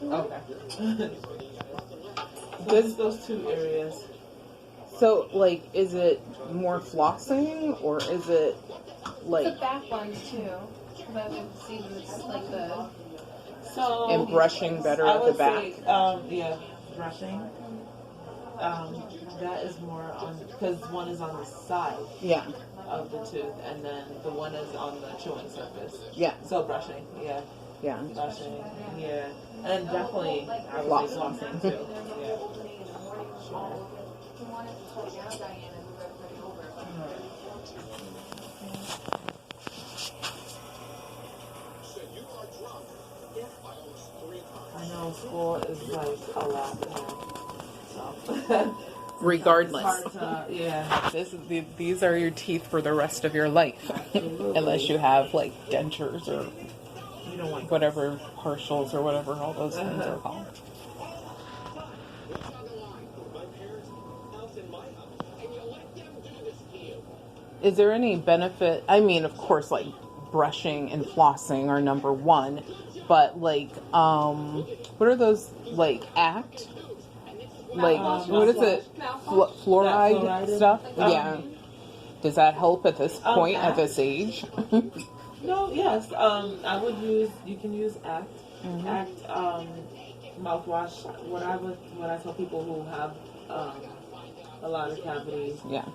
Okay. Just those two areas. So, like, is it more flossing, or is it, like... The back ones, too. Because I would see that it's like the... So... And brushing better at the back? Say, yeah, brushing. That is more on... Because one is on the side. Yeah. Of the tooth, and then the one is on the chewing surface. Yeah. So brushing, yeah. Yeah. Brushing, yeah. And definitely, I would say flossing, too. Yeah. Sure. I know school is like a lot more. So. Regardless. Yeah. These are your teeth for the rest of your life. Unless you have, like, dentures or you don't want whatever, partials or whatever all those things are called. Is there any benefit? I mean, of course, like, brushing and flossing are number one. But, like, what are those, like, ACT? Like, what is it? Fluoride stuff? Yeah. Does that help at this point, at this age? No, yes. I would use, you can use ACT. Mm-hmm. ACT mouthwash. What I tell people who have a lot of cavities. Yeah.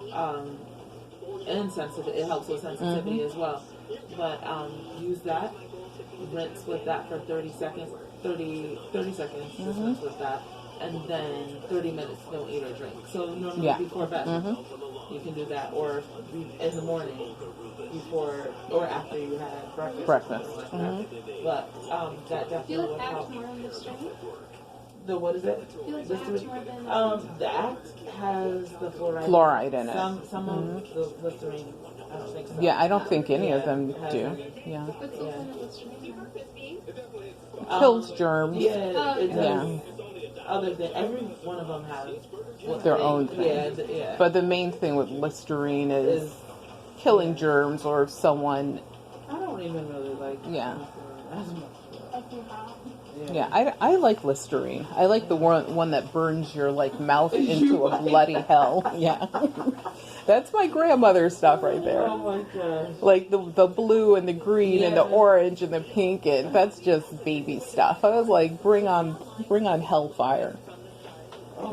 And sensitive, it helps with sensitivity as well. But use that. Rinse with that for 30 seconds. 30 seconds. Just rinse with that. And then 30 minutes, don't eat or drink. So normally before bed, you can do that, or in the morning before or after you had breakfast. But that definitely will help. More on the strain? The what is it? I feel like the ACT more than the ACT has the fluoride in it. Some of the Listerine, I don't think so. Yeah, I don't think any of them do. Yeah. What's the Listerine? It kills germs. Yeah, it does. Yeah. Other than every one of them has their own thing. Yeah. But the main thing with Listerine is killing germs, or if someone... I don't even really like Listerine as much. Yeah, I like Listerine. I like the one that burns your, like, mouth into a bloody hell. Yeah. That's my grandmother's stuff right there. Oh my gosh. Like the blue and the green and the orange and the pink, and that's just baby stuff. I was like, bring on hellfire.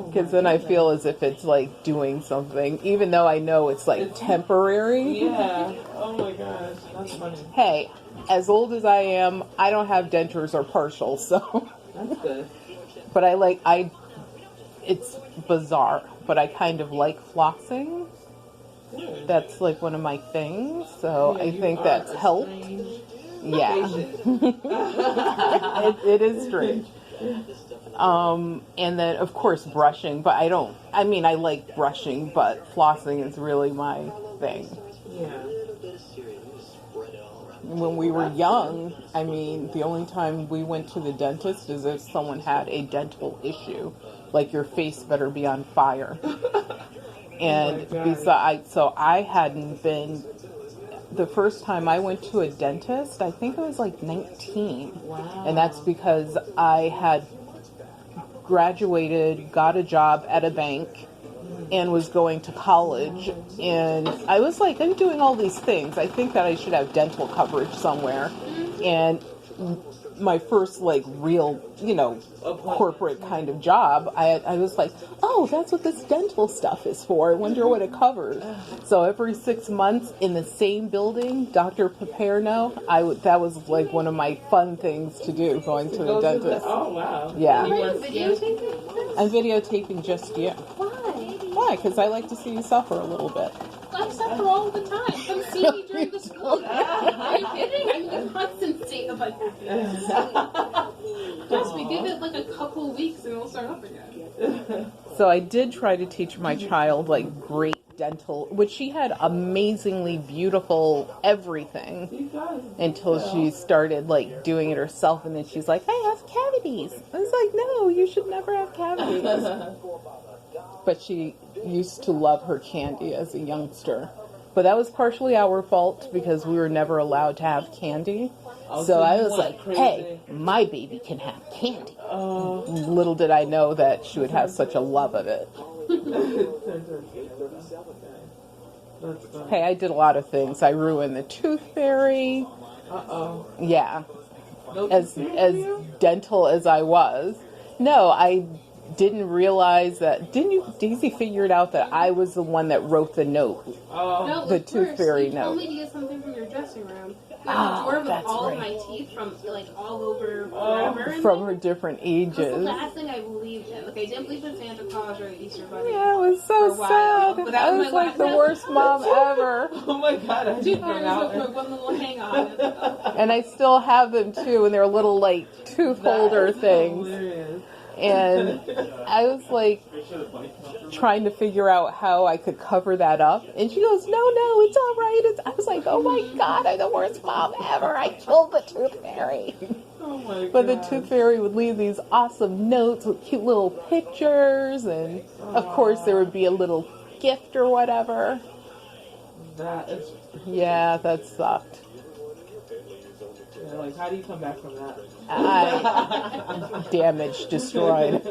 Because then I feel as if it's like doing something, even though I know it's like temporary. Yeah. Oh my gosh, that's funny. Hey, as old as I am, I don't have dentures or partials, so. That's good. But it's bizarre, but I kind of like flossing. Good. That's like one of my things, so I think that's helped. Yeah. it is strange. And then, of course, brushing, but I like brushing, but flossing is really my thing. Yeah. When we were young, I mean, the only time we went to the dentist is if someone had a dental issue. Like, your face better be on fire. And so I hadn't been, the first time I went to a dentist, I think I was like 19. Wow. And that's because I had graduated, got a job at a bank, and was going to college. And I was like, I'm doing all these things. I think that I should have dental coverage somewhere. And my first, like, real, corporate kind of job, I was like, oh, that's what this dental stuff is for. I wonder what it covers. So every 6 months in the same building, Dr. Paperno, that was, like, one of my fun things to do, going to the dentist. Oh, wow. Yeah. Are you videotaping? I'm videotaping just you. Why? Because I like to see you suffer a little bit. I suffer all the time. Come see me during the school. Are you kidding? I'm in a constant state of unhappiness. Yes, we give it like a couple weeks and we'll start up again. So I did try to teach my child, like, great dental, which she had amazingly beautiful everything until she started, like, doing it herself, and then she's like, I have cavities. I was like, no, you should never have cavities. But she used to love her candy as a youngster. But that was partially our fault because we were never allowed to have candy. So I was like, hey, my baby can have candy. Little did I know that she would have such a love of it. That's funny. Hey, I did a lot of things. I ruined the tooth fairy. Yeah. No As dental as I was. No, I didn't realize that. Didn't you, Daisy, figured out that I was the one that wrote the note? No, The of tooth course. fairy You told note. me to get something from your dressing room. Oh, A drawer with that's all of right. my teeth from like all over forever. From her different That's the ages. last thing I believed in. Like I didn't believe in Santa Claus or the Easter Bunny. Yeah, it was For so a while, sad. but that I was was my like the last- worst mom ever. Oh my god, I Tooth didn't fairies out. with one little hang on. And I still have them too, and they're little like tooth holder things. Hilarious. And I was like trying to figure out how I could cover that up. And she goes, no, it's all right. I was like, oh my God, I'm the worst mom ever. I killed the tooth fairy. Oh my god. But the tooth fairy would leave these awesome notes with cute little pictures. And of course there would be a little gift or whatever. That is, Yeah, that sucked. yeah, like, how do you come back from that? Damage destroyed.